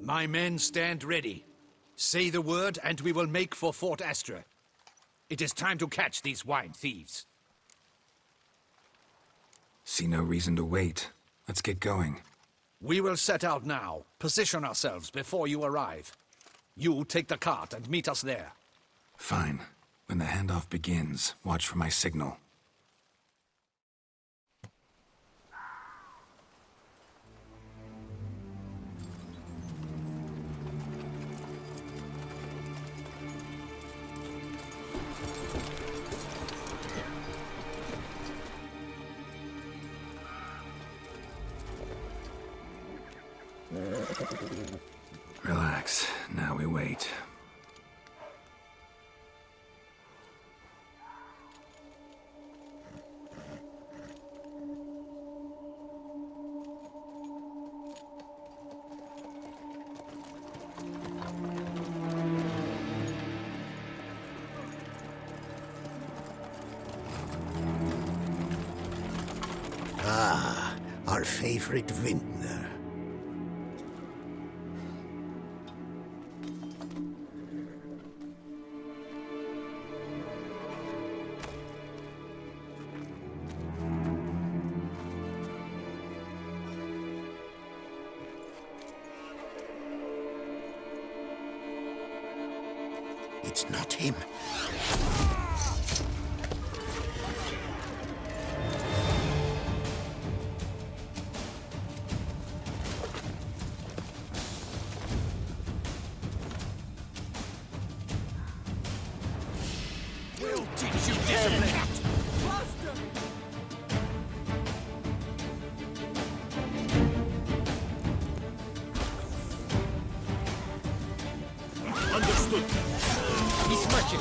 My men stand ready. Say the word, and we will make for Fort Astra. It is time to catch these wine thieves. See no reason to wait. Let's get going. We will set out now. Position ourselves before you arrive. You take the cart and meet us there. Fine. When the handoff begins, watch for my signal. Relax. Now we wait. Ah, our favorite vintner. It's not him. We'll teach you discipline. Understood. He's marching.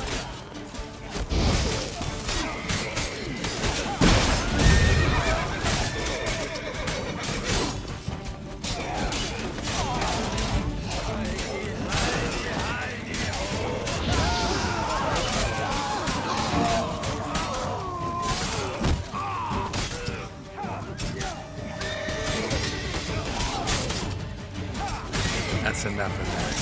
That's enough of that.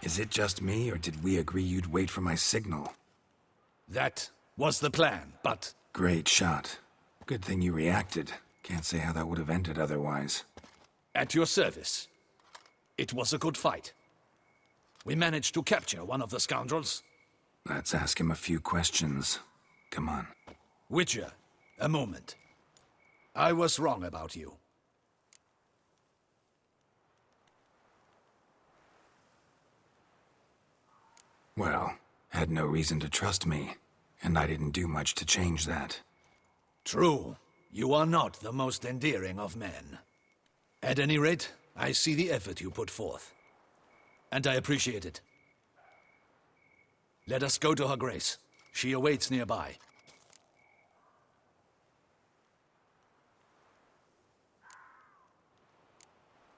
Is it just me, or did we agree you'd wait for my signal? That was the plan, but... Great shot. Good thing you reacted. Can't say how that would have ended otherwise. At your service. It was a good fight. We managed to capture one of the scoundrels. Let's ask him a few questions. Come on. Witcher, a moment. I was wrong about you. Well, had no reason to trust me, and I didn't do much to change that. True. You are not the most endearing of men. At any rate, I see the effort you put forth. And I appreciate it. Let us go to her grace. She awaits nearby.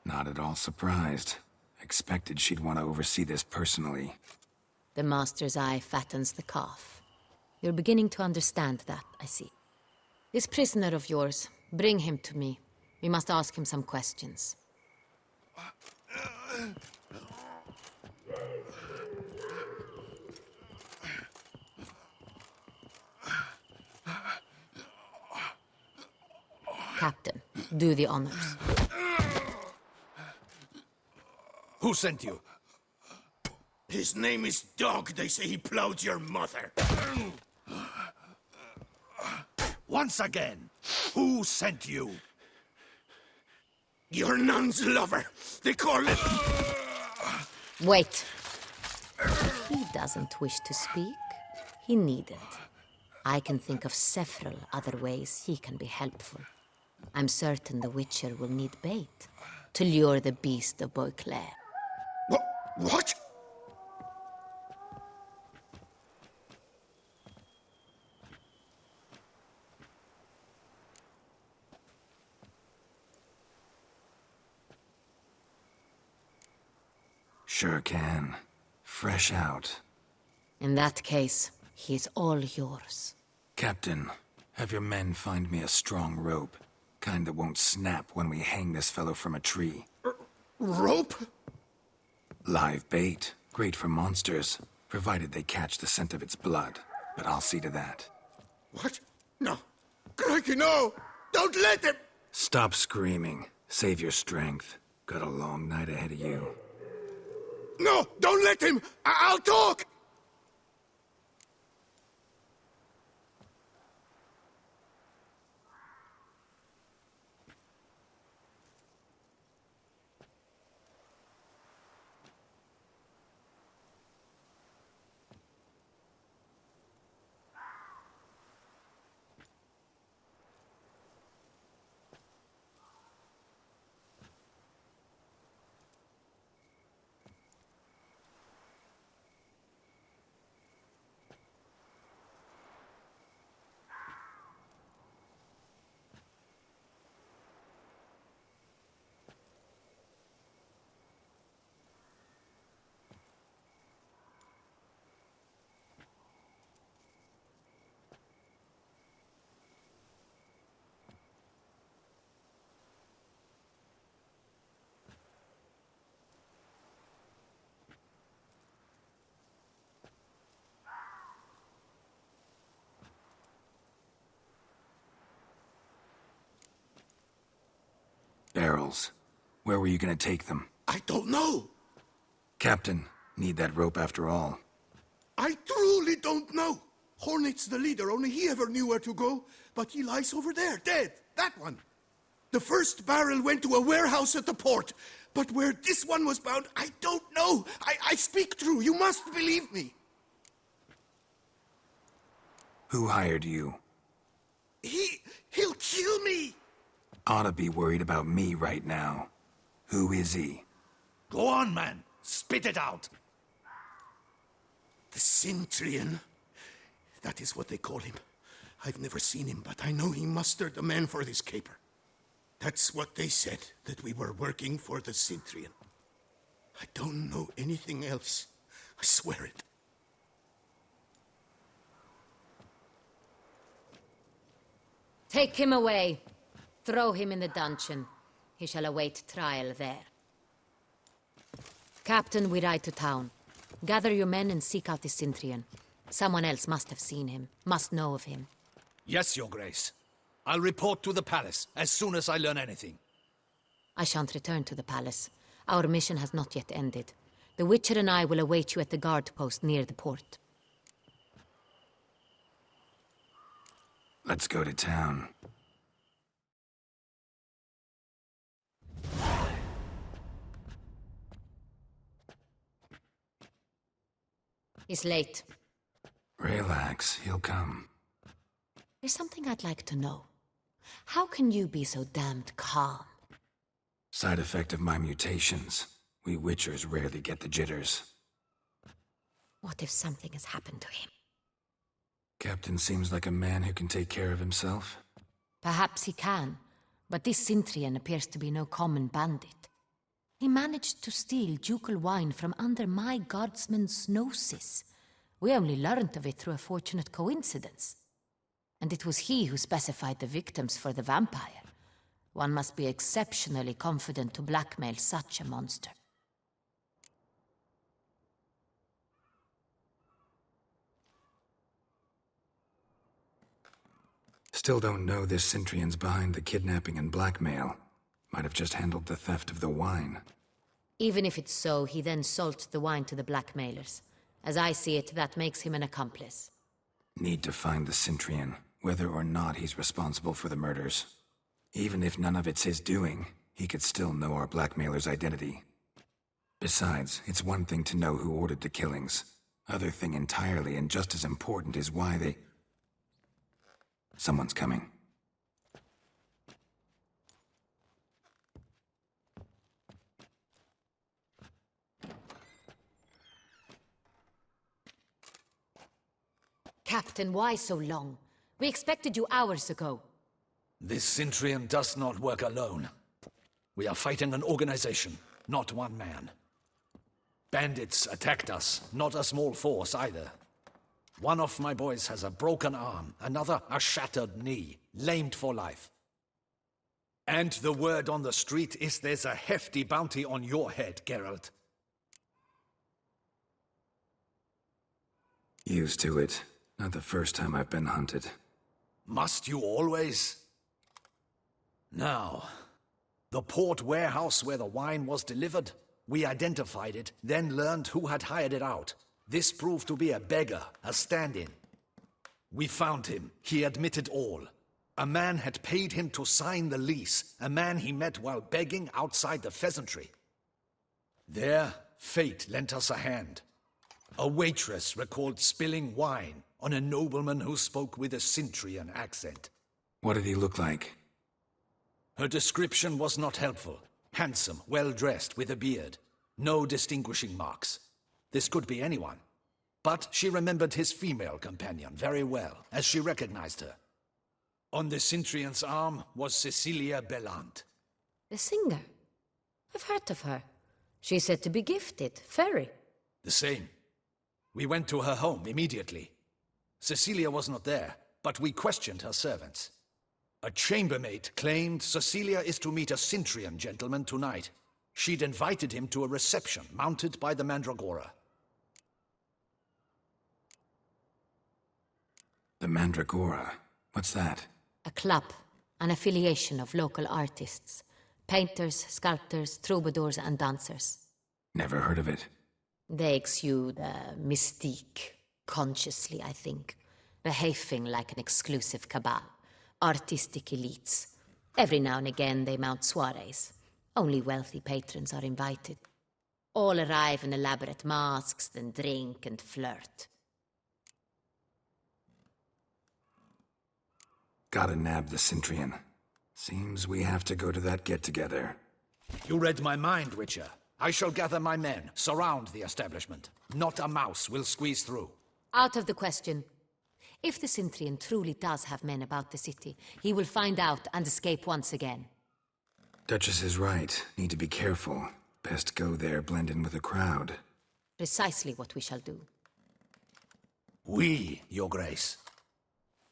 Not at all surprised. Expected she'd want to oversee this personally. The master's eye fattens the calf. You're beginning to understand that, I see. This prisoner of yours, bring him to me. We must ask him some questions. Captain, do the honors. Who sent you? His name is Dog. They say he plowed your mother. Once again, who sent you? Your nun's lover. They call it... Wait. He doesn't wish to speak. He needn't. I can think of several other ways he can be helpful. I'm certain the Witcher will need bait to lure the beast of Beauclair. What? Sure can. Fresh out. In that case, he is all yours. Captain, have your men find me a strong rope. Kind that won't snap when we hang this fellow from a tree. Rope? Live bait. Great for monsters, provided they catch the scent of its blood. But I'll see to that. What? No. Crikey, no! Don't let him! Stop screaming. Save your strength. Got a long night ahead of you. No! Don't let him! I'll talk! Barrels. Where were you gonna take them? I don't know. Captain, need that rope after all. I truly don't know. Hornet's the leader, only he ever knew where to go. But he lies over there, dead. That one. The first barrel went to a warehouse at the port. But where this one was bound, I don't know. I speak true. You must believe me. Who hired you? He'll kill me. Oughta be worried about me right now. Who is he? Go on, man. Spit it out. The Centurion. That is what they call him. I've never seen him, but I know he mustered the men for this caper. That's what they said, that we were working for the Centurion. I don't know anything else. I swear it. Take him away. Throw him in the dungeon. He shall await trial there. Captain, we ride to town. Gather your men and seek out the Centurion. Someone else must have seen him, must know of him. Yes, Your Grace. I'll report to the palace as soon as I learn anything. I shan't return to the palace. Our mission has not yet ended. The Witcher and I will await you at the guard post near the port. Let's go to town. It's late. Relax, he'll come. There's something I'd like to know. How can you be so damned calm? Side effect of my mutations. We Witchers rarely get the jitters. What if something has happened to him? Captain seems like a man who can take care of himself. Perhaps he can, but this Centurion appears to be no common bandit. He managed to steal ducal wine from under my guardsman's noses. We only learned of it through a fortunate coincidence. And it was he who specified the victims for the vampire. One must be exceptionally confident to blackmail such a monster. Still don't know this Centurion's behind the kidnapping and blackmail. Might have just handled the theft of the wine. Even if it's so, he then sold the wine to the blackmailers. As I see it, that makes him an accomplice. Need to find the Centurion, whether or not he's responsible for the murders. Even if none of it's his doing, he could still know our blackmailer's identity. Besides, it's one thing to know who ordered the killings. Other thing entirely, and just as important, is why they... Someone's coming. Captain, why so long? We expected you hours ago. This Centurion does not work alone. We are fighting an organization, not one man. Bandits attacked us, not a small force either. One of my boys has a broken arm, another a shattered knee, lamed for life. And the word on the street is there's a hefty bounty on your head, Geralt. Used to it. Not the first time I've been hunted. Must you always? Now, the port warehouse where the wine was delivered, we identified it, then learned who had hired it out. This proved to be a beggar, a stand-in. We found him. He admitted all. A man had paid him to sign the lease, a man he met while begging outside the pheasantry. There, fate lent us a hand. A waitress recalled spilling wine on a nobleman who spoke with a Centurion accent. What did he look like? Her description was not helpful. Handsome, well-dressed, with a beard. No distinguishing marks. This could be anyone. But she remembered his female companion very well, as she recognized her. On the Centurion's arm was Cecilia Bellant. The singer? I've heard of her. She's said to be gifted, fairy. The same. We went to her home immediately. Cecilia was not there, but we questioned her servants. A chambermaid claimed Cecilia is to meet a Centurion gentleman tonight. She'd invited him to a reception mounted by the Mandragora. The Mandragora? What's that? A club, an affiliation of local artists. Painters, sculptors, troubadours and dancers. Never heard of it. They exude mystique, consciously, I think. Behaving like an exclusive cabal. Artistic elites. Every now and again they mount soirees. Only wealthy patrons are invited. All arrive in elaborate masks, then drink and flirt. Gotta nab the Centurion. Seems we have to go to that get-together. You read my mind, Witcher. I shall gather my men, surround the establishment. Not a mouse will squeeze through. Out of the question. If the Centurion truly does have men about the city, he will find out and escape once again. Duchess is right. Need to be careful. Best go there, blend in with the crowd. Precisely what we shall do. We, Your Grace.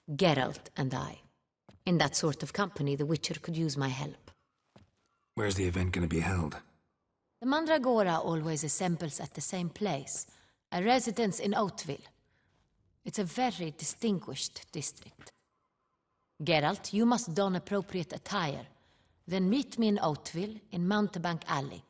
Geralt and I. In that sort of company, the Witcher could use my help. Where's the event gonna be held? The Mandragora always assembles at the same place, a residence in Oatville. It's a very distinguished district. Geralt, you must don appropriate attire. Then meet me in Oatville, in Mountebank Alley.